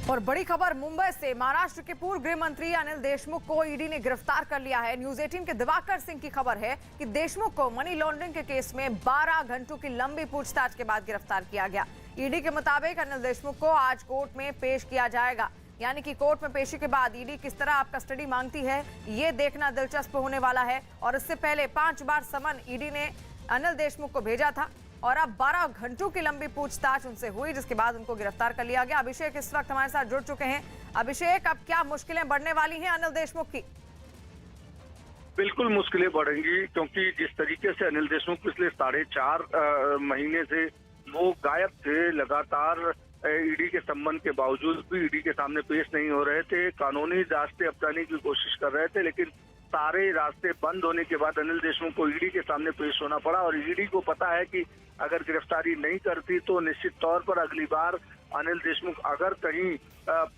और बड़ी खबर मुंबई से, महाराष्ट्र के पूर्व गृह मंत्री अनिल देशमुख को ईडी ने गिरफ्तार कर लिया है। न्यूज 18 के दिवाकर सिंह की खबर है कि देशमुख को मनी लॉन्ड्रिंग के केस में 12 घंटों की लंबी पूछताछ के बाद गिरफ्तार किया गया। ईडी के मुताबिक अनिल देशमुख को आज कोर्ट में पेश किया जाएगा, यानी कि कोर्ट में पेशी के बाद ईडी किस तरह आप कस्टडी मांगती है ये देखना दिलचस्प होने वाला है। और इससे पहले 5 बार समन ईडी ने अनिल देशमुख को भेजा था और अब 12 घंटों की लंबी पूछताछ उनसे हुई, जिसके बाद उनको गिरफ्तार कर लिया गया। अभिषेक इस वक्त हमारे साथ जुड़ चुके हैं। अभिषेक, अब क्या मुश्किलें बढ़ने वाली हैं अनिल देशमुख की? बिल्कुल मुश्किलें बढ़ेंगी, क्योंकि जिस तरीके से अनिल देशमुख पिछले 4.5 महीने से वो गायब थे, लगातार ईडी के संबंध के बावजूद भी ईडी के सामने पेश नहीं हो रहे थे, कानूनी रास्ते अपनाने की कोशिश कर रहे थे, लेकिन सारे रास्ते बंद होने के बाद अनिल देशमुख को ईडी के सामने पेश होना पड़ा। और ईडी को पता है कि अगर गिरफ्तारी नहीं करती तो निश्चित तौर पर अगली बार अनिल देशमुख अगर कहीं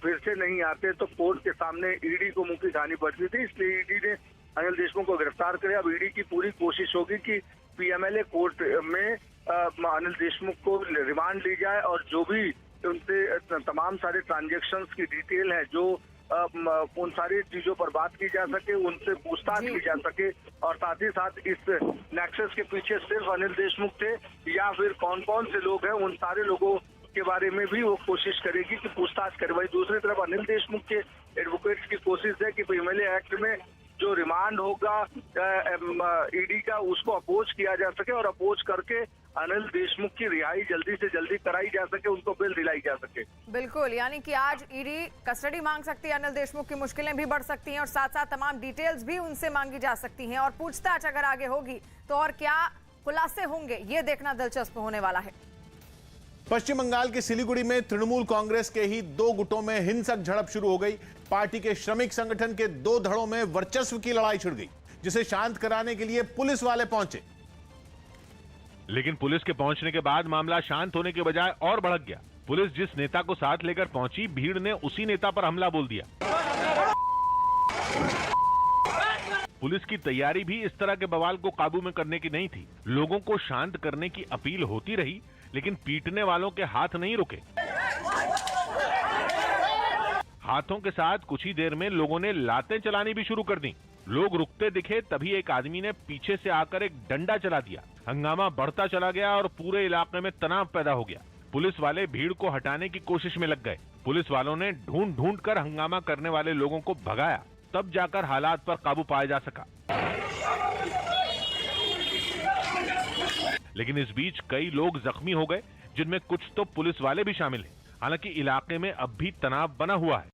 फिर से नहीं आते तो कोर्ट के सामने ईडी को मुंह की खानी पड़ती थी। इसलिए ईडी ने अनिल देशमुख को गिरफ्तार करे। अब ईडी की पूरी कोशिश होगी कि पीएमएलए कोर्ट में अनिल देशमुख को रिमांड ली जाए और जो भी उनसे तमाम सारे ट्रांजैक्शंस की डिटेल है, जो उन सारी चीजों पर बात की जा सके, उनसे पूछताछ की जा सके। और साथ ही साथ इस नेक्सस के पीछे सिर्फ अनिल देशमुख थे या फिर कौन कौन से लोग हैं, उन सारे लोगों के बारे में भी वो कोशिश करेगी कि पूछताछ करे। वही दूसरी तरफ अनिल देशमुख के एडवोकेट्स की कोशिश है कि पीएमएलए एक्ट में जो रिमांड होगा ईडी का, उसको अपोज किया जा सके और अपोज करके अनिल देशमुख की रिहाई जल्दी से जल्दी कराई जा सके, उनको बेल दिलाई जा सके। बिल्कुल, यानी कि आज ईडी कस्टडी मांग सकती है, अनिल देशमुख की मुश्किलें भी बढ़ सकती हैं और साथ साथ तमाम डिटेल्स भी उनसे मांगी जा सकती हैं। और पूछताछ अगर आगे होगी तो और क्या खुलासे होंगे ये देखना दिलचस्प होने वाला है। पश्चिम बंगाल के सिलीगुड़ी में तृणमूल कांग्रेस के ही 2 गुटों में हिंसक झड़प शुरू हो गई। पार्टी के श्रमिक संगठन के 2 धड़ों में वर्चस्व की लड़ाई छिड़ गई, जिसे शांत कराने के लिए पुलिस वाले पहुंचे। लेकिन पुलिस के पहुंचने के बाद मामला शांत होने के बजाय और भड़क गया। पुलिस जिस नेता को साथ लेकर पहुंची, भीड़ ने उसी नेता पर हमला बोल दिया। पुलिस की तैयारी भी इस तरह के बवाल को काबू में करने की नहीं थी। लोगों को शांत करने की अपील होती रही, लेकिन पीटने वालों के हाथ नहीं रुके। हाथों के साथ कुछ ही देर में लोगों ने लातें चलानी भी शुरू कर दी। लोग रुकते दिखे तभी एक आदमी ने पीछे से आकर एक डंडा चला दिया। हंगामा बढ़ता चला गया और पूरे इलाके में तनाव पैदा हो गया। पुलिस वाले भीड़ को हटाने की कोशिश में लग गए। पुलिस वालों ने ढूंढ ढूंढ कर हंगामा करने वाले लोगों को भगाया, तब जाकर हालात पर काबू पाया जा सका। लेकिन इस बीच कई लोग जख्मी हो गए, जिनमें कुछ तो पुलिस वाले भी शामिल हैं। हालांकि इलाके में अब भी तनाव बना हुआ है।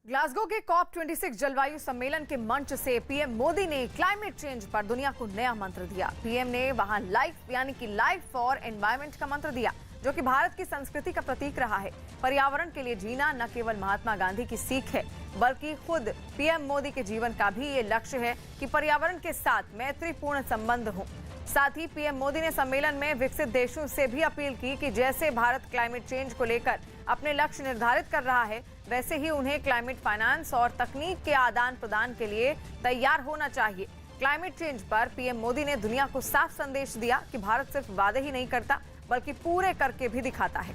ग्लासगो के COP26 जलवायु सम्मेलन के मंच से पीएम मोदी ने क्लाइमेट चेंज पर दुनिया को नया मंत्र दिया। पीएम ने वहां लाइफ यानी कि लाइफ फॉर एनवायरनमेंट का मंत्र दिया, जो कि भारत की संस्कृति का प्रतीक रहा है। पर्यावरण के लिए जीना न केवल महात्मा गांधी की सीख है, बल्कि खुद पीएम मोदी के जीवन का भी ये लक्ष्य है कि पर्यावरण के साथ मैत्रीपूर्ण संबंध हो। साथ ही पीएम मोदी ने सम्मेलन में विकसित देशों से भी अपील की कि जैसे भारत क्लाइमेट चेंज को लेकर अपने लक्ष्य निर्धारित कर रहा है, वैसे ही उन्हें क्लाइमेट फाइनेंस और तकनीक के आदान प्रदान के लिए तैयार होना चाहिए। क्लाइमेट चेंज पर पीएम मोदी ने दुनिया को साफ संदेश दिया कि भारत सिर्फ वादे ही नहीं करता, बल्कि पूरे करके भी दिखाता है।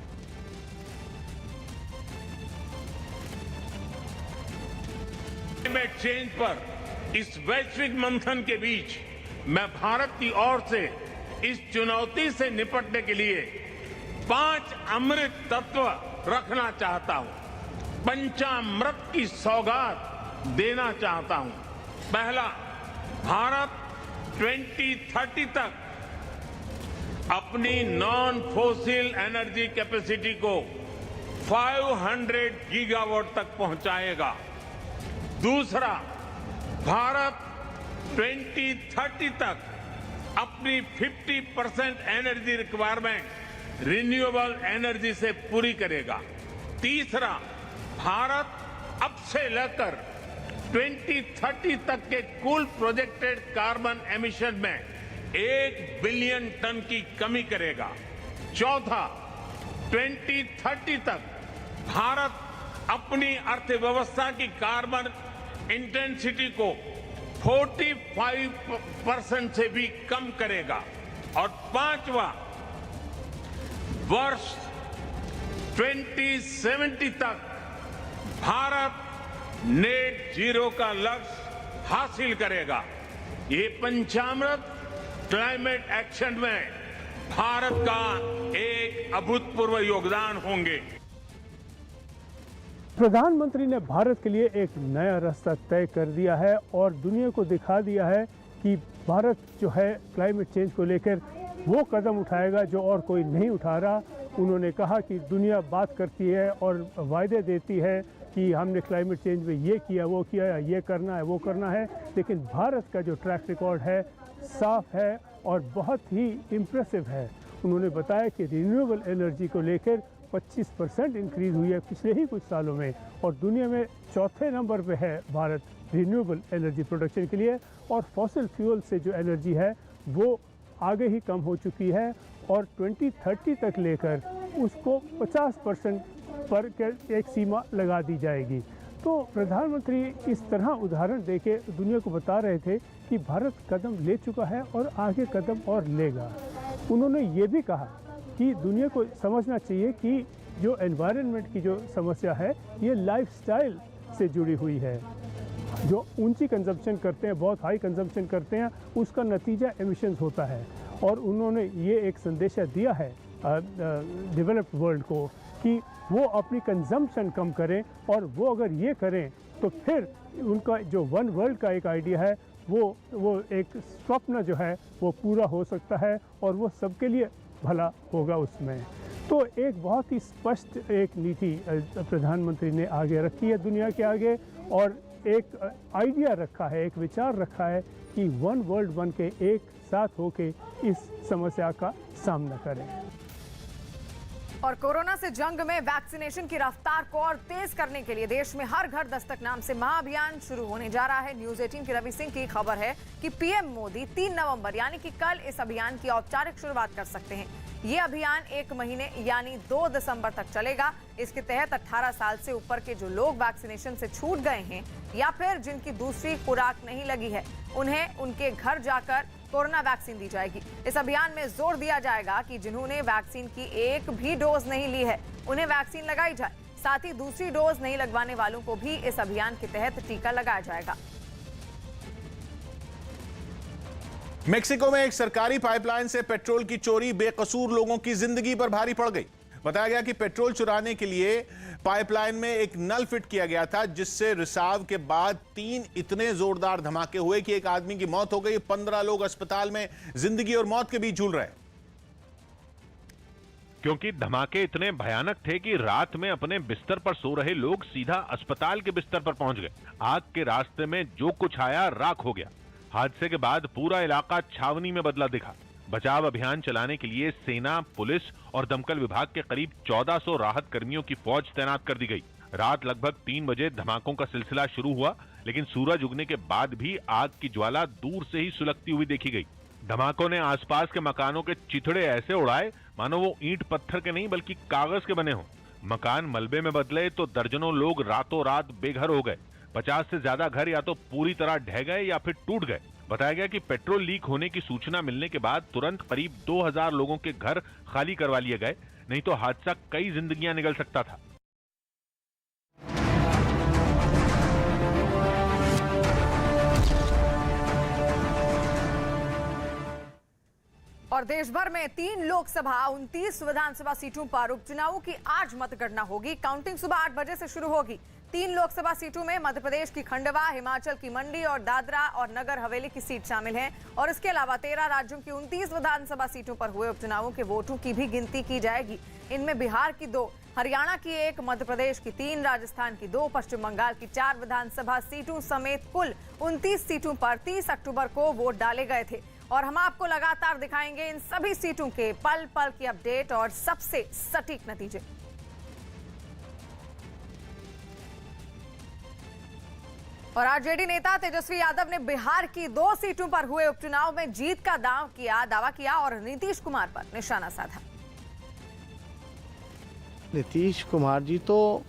क्लाइमेट चेंज पर इस वैश्विक मंथन के बीच मैं भारत की ओर से इस चुनौती से निपटने के लिए 5 अमृत तत्व रखना चाहता हूं। पंचामृत की सौगात देना चाहता हूं। पहला, भारत 2030 तक अपनी नॉन फोसिल एनर्जी कैपेसिटी को 500 गीगावाट तक पहुंचाएगा। दूसरा, भारत 2030 तक अपनी 50% एनर्जी रिक्वायरमेंट रिन्यूएबल एनर्जी से पूरी करेगा। तीसरा, भारत अब से लेकर 2030 तक के कुल प्रोजेक्टेड कार्बन एमिशन में 1 बिलियन टन की कमी करेगा। चौथा, 2030 तक भारत अपनी अर्थव्यवस्था की कार्बन इंटेंसिटी को 45% से भी कम करेगा। और पांचवा, वर्ष 2070 तक भारत नेट जीरो का लक्ष्य हासिल करेगा। ये पंचामृत क्लाइमेट एक्शन में भारत का एक अभूतपूर्व योगदान होंगे। प्रधानमंत्री ने भारत के लिए एक नया रास्ता तय कर दिया है और दुनिया को दिखा दिया है कि भारत जो है क्लाइमेट चेंज को लेकर वो कदम उठाएगा जो और कोई नहीं उठा रहा। उन्होंने कहा कि दुनिया बात करती है और वायदे देती है कि हमने क्लाइमेट चेंज में ये किया, वो किया, ये करना है, वो करना है, लेकिन भारत का जो ट्रैक रिकॉर्ड है साफ है और बहुत ही इम्प्रेसिव है। उन्होंने बताया कि रिन्यूएबल एनर्जी को लेकर 25% इंक्रीज हुई है पिछले ही कुछ सालों में और दुनिया में चौथे नंबर पे है भारत रिन्यूएबल एनर्जी प्रोडक्शन के लिए। और फॉसिल फ्यूल से जो एनर्जी है वो आगे ही कम हो चुकी है और 2030 तक लेकर उसको 50% पर एक सीमा लगा दी जाएगी। तो प्रधानमंत्री इस तरह उदाहरण देके दुनिया को बता रहे थे कि भारत कदम ले चुका है और आगे कदम और लेगा। उन्होंने ये भी कहा कि दुनिया को समझना चाहिए कि जो एनवायरनमेंट की जो समस्या है ये लाइफस्टाइल से जुड़ी हुई है। जो ऊंची कंजम्पशन करते हैं, बहुत हाई कंजम्पशन करते हैं, उसका नतीजा एमिशंस होता है। और उन्होंने ये एक संदेशा दिया है डेवलप्ड वर्ल्ड को कि वो अपनी कंजम्पशन कम करें और वो अगर ये करें तो फिर उनका जो वन वर्ल्ड का एक आइडिया है वो एक स्वप्न जो है वो पूरा हो सकता है और वो सबके लिए भला होगा उसमें। तो एक बहुत ही स्पष्ट एक नीति प्रधानमंत्री ने आगे रखी है दुनिया के आगे और एक आइडिया रखा है, एक विचार रखा है कि वन वर्ल्ड बन के एक साथ होके इस समस्या का सामना करें। और कोरोना से जंग में वैक्सीनेशन की रफ्तार को और तेज करने के लिए देश में हर घर दस्तक नाम से महाअभियान शुरू होने जा रहा है। न्यूज 18 की रवि सिंह की खबर है कि पीएम मोदी 3 नवंबर यानी कि कल इस अभियान की औपचारिक शुरुआत कर सकते हैं। ये अभियान 1 महीने यानी 2 दिसंबर तक चलेगा। इसके तहत 18 साल से ऊपर के जो लोग वैक्सीनेशन से छूट गए हैं या फिर जिनकी दूसरी खुराक नहीं लगी है उन्हें उनके घर जाकर कोरोना वैक्सीन दी जाएगी। इस अभियान में जोर दिया जाएगा कि जिन्होंने वैक्सीन की एक भी डोज नहीं ली है उन्हें वैक्सीन लगाई जाए। साथ ही दूसरी डोज नहीं लगवाने वालों को भी इस अभियान के तहत टीका लगाया जाएगा। मेक्सिको में एक सरकारी पाइपलाइन से पेट्रोल की चोरी बेकसूर लोगों की जिंदगी पर भारी पड़ गई। बताया गया कि पेट्रोल चुराने के लिए पाइपलाइन में एक नल फिट किया गया था जिससे रिसाव के बाद 3 इतने जोरदार धमाके हुए कि एक आदमी की मौत हो गई। 15 लोग अस्पताल में जिंदगी और मौत के बीच झूल रहे। क्योंकि धमाके इतने भयानक थे कि रात में अपने बिस्तर पर सो रहे लोग सीधा अस्पताल के बिस्तर पर पहुंच गए। आग के रास्ते में जो कुछ आया राख हो गया। हादसे के बाद पूरा इलाका छावनी में बदला दिखा। बचाव अभियान चलाने के लिए सेना, पुलिस और दमकल विभाग के करीब 1400 राहत कर्मियों की फौज तैनात कर दी गई। रात लगभग 3 बजे धमाकों का सिलसिला शुरू हुआ, लेकिन सूरज उगने के बाद भी आग की ज्वाला दूर से ही सुलगती हुई देखी गई। धमाकों ने आसपास के मकानों के चिथड़े ऐसे उड़ाए मानो वो ईंट पत्थर के नहीं बल्कि कागज के बने हों। मकान मलबे में बदले तो दर्जनों लोग रातों रात बेघर हो गए। 50 से ज्यादा घर या तो पूरी तरह ढह गए या फिर टूट गए। बताया गया कि पेट्रोल लीक होने की सूचना मिलने के बाद तुरंत करीब 2000 लोगों के घर खाली करवा लिए गए, नहीं तो हादसा कई जिंदगियां निगल सकता था। और देश भर में 3 लोकसभा 29 विधानसभा सीटों पर उपचुनावों की आज मतगणना होगी। काउंटिंग सुबह 8 बजे से शुरू होगी। 3 लोकसभा सीटों में मध्य प्रदेश की खंडवा, हिमाचल की मंडी और दादरा और नगर हवेली की सीट शामिल है। और इसके अलावा 13 राज्यों की 29 विधानसभा सीटों पर हुए उपचुनावों के वोटों की भी गिनती की जाएगी। इनमें बिहार की 2, हरियाणा की 1, मध्य प्रदेश की 3, राजस्थान की 2, पश्चिम बंगाल की 4 विधानसभा सीटों समेत कुल 29 सीटों पर 30 अक्टूबर को वोट डाले गए थे। और हम आपको लगातार दिखाएंगे इन सभी सीटों के पल पल की अपडेट और सबसे सटीक नतीजे। और आरजेडी नेता तेजस्वी यादव ने बिहार की 2 सीटों पर हुए उपचुनाव में जीत का दावा किया और नीतीश कुमार पर निशाना साधा। नीतीश कुमार जी तो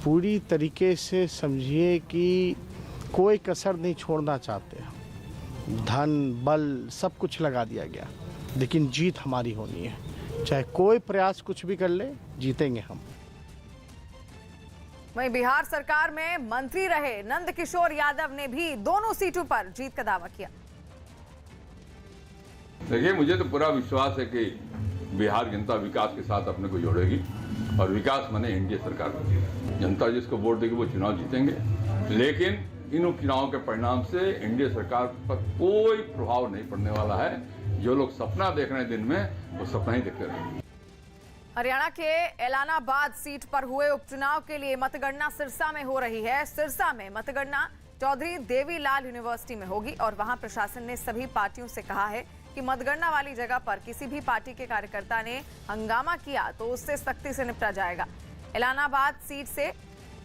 पूरी तरीके से समझिए कि कोई कसर नहीं छोड़ना चाहते हैं। धन बल सब कुछ लगा दिया गया, लेकिन जीत हमारी होनी है। चाहे कोई प्रयास कुछ भी कर ले, जीतेंगे हम। वहीं बिहार सरकार में मंत्री रहे नंदकिशोर यादव ने भी दोनों सीटों पर जीत का दावा किया। देखिए, मुझे तो पूरा विश्वास है कि बिहार जनता विकास के साथ अपने को जोड़ेगी और विकास माने एनडीए सरकार बनेगी। जनता जिसको वोट देगी वो चुनाव जीतेंगे, लेकिन इन उपचुनावों के परिणाम से एनडीए सरकार पर कोई प्रभाव नहीं पड़ने वाला है। जो लोग सपना देख रहे हैं दिन में, वो सपना ही देखते रहेंगे। हरियाणा के एलानाबाद सीट पर हुए उपचुनाव के लिए मतगणना सिरसा में हो रही है। सिरसा में मतगणना चौधरी देवीलाल यूनिवर्सिटी में होगी और वहां प्रशासन ने सभी पार्टियों से कहा है कि मतगणना वाली जगह पर किसी भी पार्टी के कार्यकर्ता ने हंगामा किया तो उससे सख्ती से निपटा जाएगा। एलानाबाद सीट से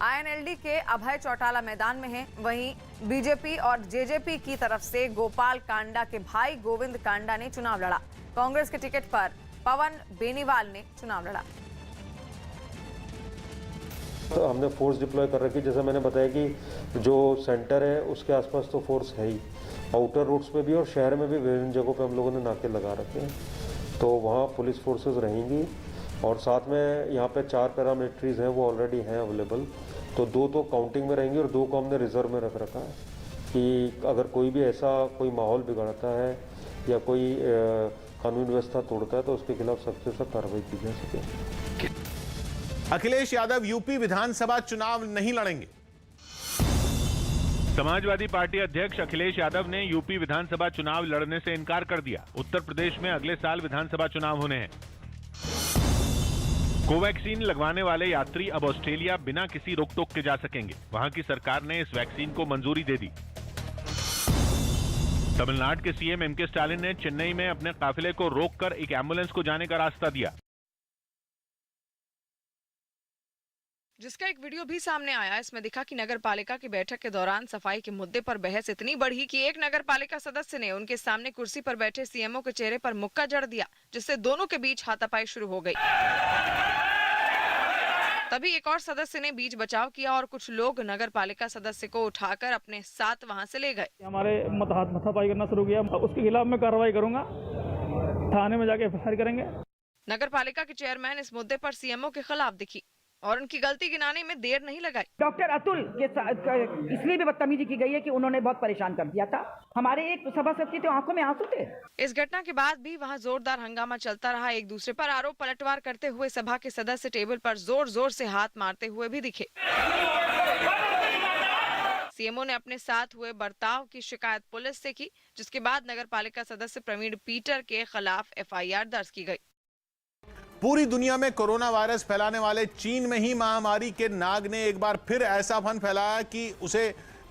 आईएनएलडी के अभय चौटाला मैदान में हैं। वहीं बीजेपी और जेजेपी की तरफ से गोपाल कांडा के भाई गोविंद कांडा ने चुनाव लड़ा। कांग्रेस के टिकट पर पवन बेनीवाल ने चुनाव लड़ा। तो हमने फोर्स डिप्लॉय कर रखी, जैसे मैंने बताया कि जो सेंटर है उसके आसपास तो फोर्स है ही, आउटर रूट्स पे भी और शहर में भी विभिन्न जगहों पे हम लोगों ने नाके लगा रखे हैं। तो वहाँ पुलिस फोर्सेस रहेंगी और साथ में यहाँ पे 4 पैरामिलिट्रीज हैं, वो ऑलरेडी हैं अवेलेबल। तो 2 तो काउंटिंग में रहेंगी और 2 को हमने रिजर्व में रख रखा है कि अगर कोई भी ऐसा कोई माहौल बिगाड़ता है या कोई कानून व्यवस्था तोड़ता है तो उसके खिलाफ सख्त से सख्त कार्रवाई की जा सके। अखिलेश यादव यूपी विधानसभा चुनाव नहीं लड़ेंगे। समाजवादी पार्टी अध्यक्ष अखिलेश यादव ने यूपी विधानसभा चुनाव लड़ने से इनकार कर दिया। उत्तर प्रदेश में अगले साल विधानसभा चुनाव होने हैं। कोवैक्सीन लगवाने वाले यात्री अब ऑस्ट्रेलिया बिना किसी रोक टोक के जा सकेंगे। वहां की सरकार ने इस वैक्सीन को मंजूरी दे दी। तमिलनाडु के सीएम एमके स्टालिन ने चेन्नई में अपने काफिले को रोककर एक एम्बुलेंस को जाने का रास्ता दिया, जिसका एक वीडियो भी सामने आया। इसमें दिखा कि नगर पालिका की बैठक के दौरान सफाई के मुद्दे पर बहस इतनी बढ़ी कि एक नगर पालिका सदस्य ने उनके सामने कुर्सी पर बैठे सीएमओ के चेहरे पर मुक्का जड़ दिया, जिससे दोनों के बीच हाथापाई शुरू हो गई। तभी एक और सदस्य ने बीच बचाव किया और कुछ लोग नगर पालिका सदस्य को उठाकर अपने साथ वहां से ले गए। हमारे हाथापाई करना शुरू किया, उसके खिलाफ मैं कार्रवाई करूंगा, थाने में जाके एफआईआर करेंगे। नगर पालिका के चेयरमैन इस मुद्दे पर सीएमओ के खिलाफ दिखी और उनकी गलती गिनाने में देर नहीं लगाई। डॉक्टर अतुल के इसलिए भी बदतमीजी की गई है कि उन्होंने बहुत परेशान कर दिया था। हमारे एक सभासद की तो आंखों में आंसू थे। इस घटना के बाद भी वहां जोरदार हंगामा चलता रहा। एक दूसरे पर आरोप पलटवार करते हुए सभा के सदस्य टेबल पर जोर जोर से हाथ मारते हुए भी दिखे। सीएमओ ने अपने साथ हुए बर्ताव की शिकायत पुलिस से की, जिसके बाद नगर पालिका सदस्य प्रवीण पीटर के खिलाफ एफआईआर दर्ज की गई। पूरी दुनिया में कोरोना वायरस फैलाने वाले चीन में ही महामारी के नाग ने एक बार फिर ऐसा फन फैलाया कि उसे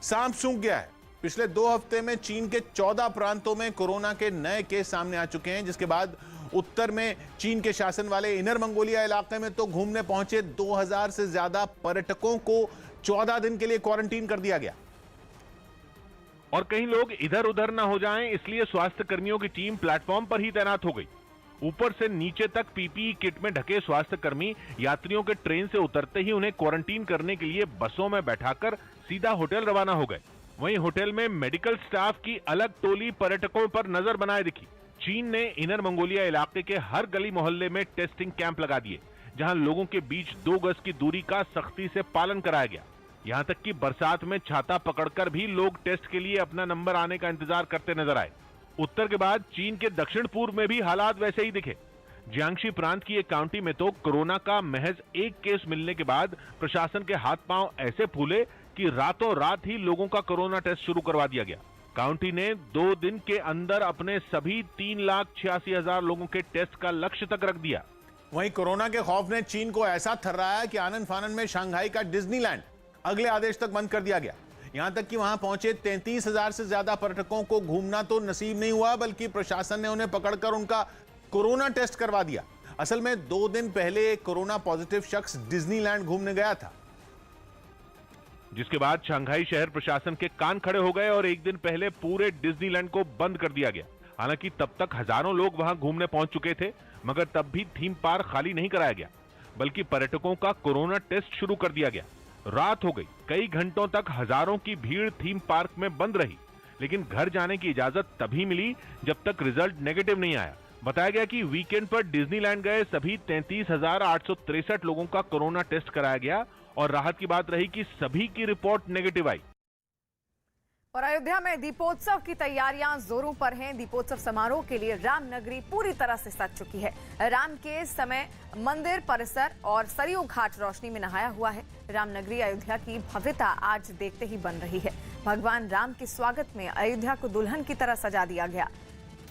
सांप सूंघ गया है। पिछले 2 हफ्ते में चीन के 14 प्रांतों में कोरोना के नए केस सामने आ चुके हैं, जिसके बाद उत्तर में चीन के शासन वाले इनर मंगोलिया इलाके में तो घूमने पहुंचे 2000 से ज्यादा पर्यटकों को 14 दिन के लिए क्वारंटीन कर दिया गया। और कहीं लोग इधर उधर न हो जाएं, इसलिए स्वास्थ्य कर्मियों की टीम प्लेटफॉर्म पर ही तैनात हो गई। ऊपर से नीचे तक पीपीई किट में ढके स्वास्थ्य कर्मी यात्रियों के ट्रेन से उतरते ही उन्हें क्वारंटीन करने के लिए बसों में बैठाकर सीधा होटल रवाना हो गए। वहीं होटल में मेडिकल स्टाफ की अलग टोली पर्यटकों पर नजर बनाए दिखी। चीन ने इनर मंगोलिया इलाके के हर गली मोहल्ले में टेस्टिंग कैंप लगा दिए, जहां लोगों के बीच 2 गज की दूरी का सख्ती से पालन कराया गया। यहां तक कि बरसात में छाता पकड़कर भी लोग टेस्ट के लिए अपना नंबर आने का इंतजार करते नजर आए। उत्तर के बाद चीन के दक्षिण पूर्व में भी हालात वैसे ही दिखे। जियांगशी प्रांत की एक काउंटी में तो कोरोना का महज 1 केस मिलने के बाद प्रशासन के हाथ पांव ऐसे फूले कि रातों रात ही लोगों का कोरोना टेस्ट शुरू करवा दिया गया। काउंटी ने 2 दिन के अंदर अपने सभी 3,86,000 लोगों के टेस्ट का लक्ष्य तक रख दिया। वहीं कोरोना के खौफ ने चीन को ऐसा थर्राया कि आनंद फानंद में शंघाई का डिज्नीलैंड अगले आदेश तक बंद कर दिया गया। यहां तक कि वहां पहुंचे 33,000 से ज्यादा पर्यटकों को घूमना तो नसीब नहीं हुआ, बल्कि प्रशासन ने उन्हें पकड़कर उनका कोरोना टेस्ट करवा दिया। असल में 2 दिन पहले एक कोरोना पॉजिटिव शख्स डिज्नीलैंड घूमने गया था, जिसके बाद शंघाई शहर प्रशासन के कान खड़े हो गए और एक दिन पहले पूरे डिज्नीलैंड को बंद कर दिया गया। हालांकि तब तक हजारों लोग वहां घूमने पहुंच चुके थे, मगर तब भी थीम पार्क खाली नहीं कराया गया, बल्कि पर्यटकों का कोरोना टेस्ट शुरू कर दिया गया। रात हो गई, कई घंटों तक हजारों की भीड़ थीम पार्क में बंद रही, लेकिन घर जाने की इजाजत तभी मिली जब तक रिजल्ट नेगेटिव नहीं आया। बताया गया कि वीकेंड पर डिज्नीलैंड गए सभी 33,863 लोगों का कोरोना टेस्ट कराया गया और राहत की बात रही कि सभी की रिपोर्ट नेगेटिव आई। और अयोध्या में दीपोत्सव की तैयारियां जोरों पर हैं। दीपोत्सव समारोह के लिए रामनगरी पूरी तरह से सज चुकी है। राम के समय मंदिर परिसर और सरयू घाट रोशनी में नहाया हुआ है। रामनगरी अयोध्या की भव्यता आज देखते ही बन रही है। भगवान राम के स्वागत में अयोध्या को दुल्हन की तरह सजा दिया गया।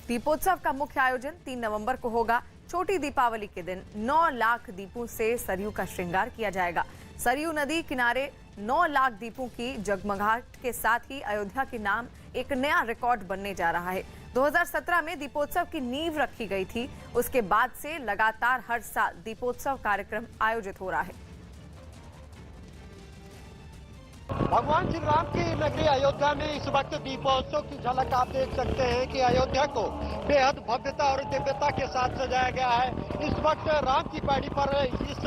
दीपोत्सव का मुख्य आयोजन 3 नवंबर को होगा। छोटी दीपावली के दिन 9 लाख दीपों से सरयू का श्रृंगार किया जाएगा। सरयू नदी किनारे 9 लाख दीपों की जगमगाहट के साथ ही अयोध्या के नाम एक नया रिकॉर्ड बनने जा रहा है। 2017 में दीपोत्सव की नींव रखी गई थी। उसके बाद से लगातार हर साल दीपोत्सव कार्यक्रम आयोजित हो रहा है। भगवान श्री राम की नगरी अयोध्या में इस वक्त दीपोत्सव की झलक आप देख सकते हैं कि अयोध्या को बेहद भव्यता और दिव्यता के साथ सजाया गया है। इस वक्त राम की पैड़ी पर इस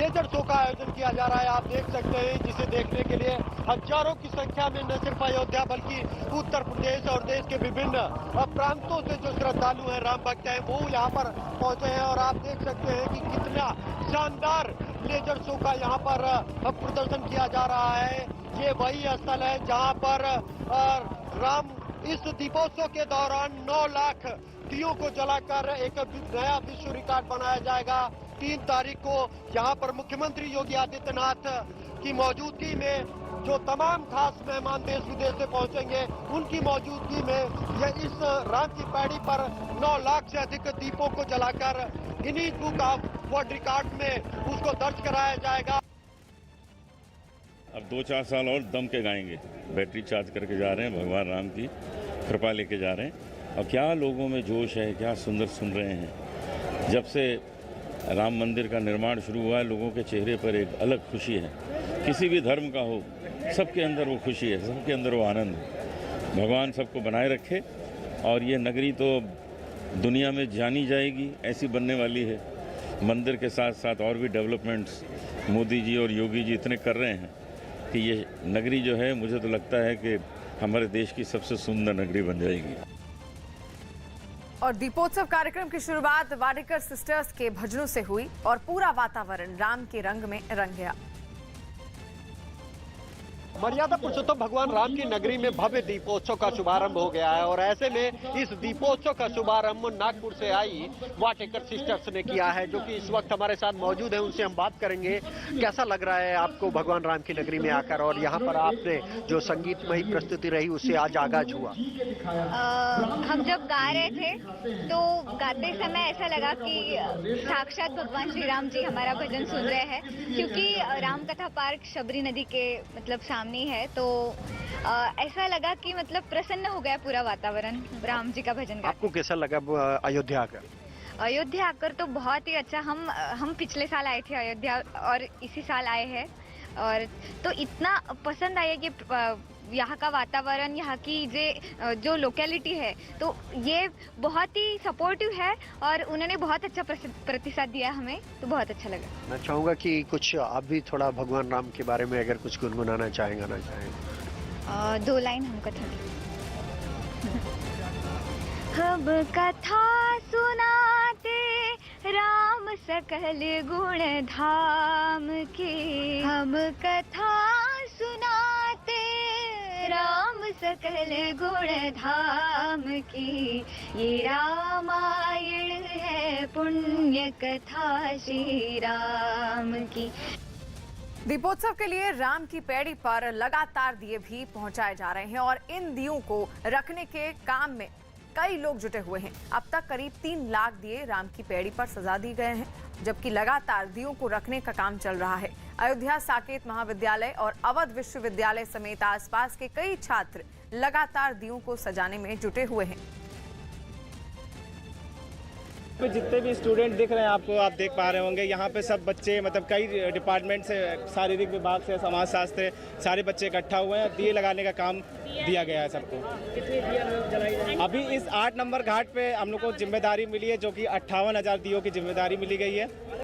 लेजर शो का आयोजन किया जा रहा है। आप देख सकते हैं जिसे देखने के लिए हजारों की संख्या में न सिर्फ अयोध्या बल्कि उत्तर प्रदेश और देश के विभिन्न प्रांतों से जो श्रद्धालु हैं, राम भक्त हैं, वो यहाँ पर पहुंचे हैं। और आप देख सकते हैं कि कितना शानदार लेजर शो का यहाँ पर प्रदर्शन किया जा रहा है। ये वही स्थल है जहाँ पर राम इस दीपोत्सव के दौरान 9 लाख दियों को जलाकर एक नया विश्व रिकॉर्ड बनाया जाएगा। 3 तारीख को यहाँ पर मुख्यमंत्री योगी आदित्यनाथ की मौजूदगी में जो तमाम खास मेहमान देश विदेश से पहुंचेंगे, उनकी मौजूदगी में यह इस राम की पैड़ी पर 9 लाख से अधिक दीपों को जलाकर Guinness book of world record में उसको दर्ज कराया जाएगा। अब 2-4 साल और दम के गाएंगे। बैटरी चार्ज करके जा रहे हैं, भगवान राम की कृपा लेके जा रहे हैं। और क्या लोगों में जोश है, क्या सुंदर सुन रहे हैं। जब से राम मंदिर का निर्माण शुरू हुआ है, लोगों के चेहरे पर एक अलग खुशी है। किसी भी धर्म का हो, सबके अंदर वो खुशी है, सबके अंदर वो आनंद है। भगवान सबको बनाए रखे। और ये नगरी तो दुनिया में जानी जाएगी, ऐसी बनने वाली है। मंदिर के साथ साथ और भी डेवलपमेंट्स मोदी जी और योगी जी इतने कर रहे हैं कि ये नगरी जो है, मुझे तो लगता है कि हमारे देश की सबसे सुंदर नगरी बन जाएगी। और दीपोत्सव कार्यक्रम की शुरुआत वाडेकर सिस्टर्स के भजनों से हुई और पूरा वातावरण राम के रंग में रंग गया। मर्यादा पुरुषोत्तम भगवान राम की नगरी में भव्य दीपोत्सव का शुभारंभ हो गया है। और ऐसे में इस दीपोत्सव का शुभारंभ नागपुर से आई वाटेकर सिस्टर्स ने किया है, जो कि इस वक्त हमारे साथ मौजूद है। उनसे हम बात करेंगे। कैसा लग रहा है आपको भगवान राम की नगरी में आकर, और यहाँ पर आपने जो संगीतमयी प्रस्तुति रही उससे आज आगाज हुआ? हम जब गा रहे थे तो गाते समय ऐसा लगा कि साक्षात भगवान श्री राम जी हमारा भजन सुन रहे हैं, क्योंकि राम कथा पार्क शबरी नदी के मतलब सामने है। तो ऐसा लगा कि मतलब प्रसन्न हो गया पूरा वातावरण राम जी का भजन। आपको कैसा लगा अयोध्या आकर? अयोध्या आकर तो बहुत ही अच्छा। हम पिछले साल आए थे अयोध्या और इसी साल आए हैं, और तो इतना पसंद आया कि यहाँ का वातावरण, यहाँ की जो लोकेलिटी है, तो ये बहुत ही सपोर्टिव है और उन्होंने बहुत अच्छा प्रतिसाद दिया हमें, तो बहुत अच्छा लगा। मैं चाहूँगा कि कुछ आप भी थोड़ा भगवान राम के बारे में अगर कुछ गुनगुनाना चाहेंगे, गाना चाहेंगे। 2 लाइन हम कथा हम कथा सुनाते राम सकल गुण धाम की, हम कथा सुनाते राम सकल गुण धाम की, ये रामायण है पुण्य कथा श्री राम की। दीपोत्सव के लिए राम की पैड़ी पर लगातार दिए भी पहुंचाए जा रहे हैं और इन दियों को रखने के काम में कई लोग जुटे हुए हैं। अब तक करीब 3 लाख दिए राम की पैड़ी पर सजा दिए गए हैं, जबकि लगातार दियों को रखने का काम चल रहा है। अयोध्या साकेत महाविद्यालय और अवध विश्वविद्यालय समेत आसपास के कई छात्र लगातार दियों को सजाने में जुटे हुए हैं। जितने भी स्टूडेंट दिख रहे हैं आपको, आप देख पा रहे होंगे, यहाँ पे सब बच्चे मतलब कई डिपार्टमेंट से, शारीरिक विभाग से, समाजशास्त्र, सारे बच्चे इकट्ठा हुए हैं। दिए लगाने का काम दिया गया है सबको। अभी इस 8 नंबर घाट पे हम लोग को जिम्मेदारी मिली है, जो कि 58,000 दियों की जिम्मेदारी मिली गई है।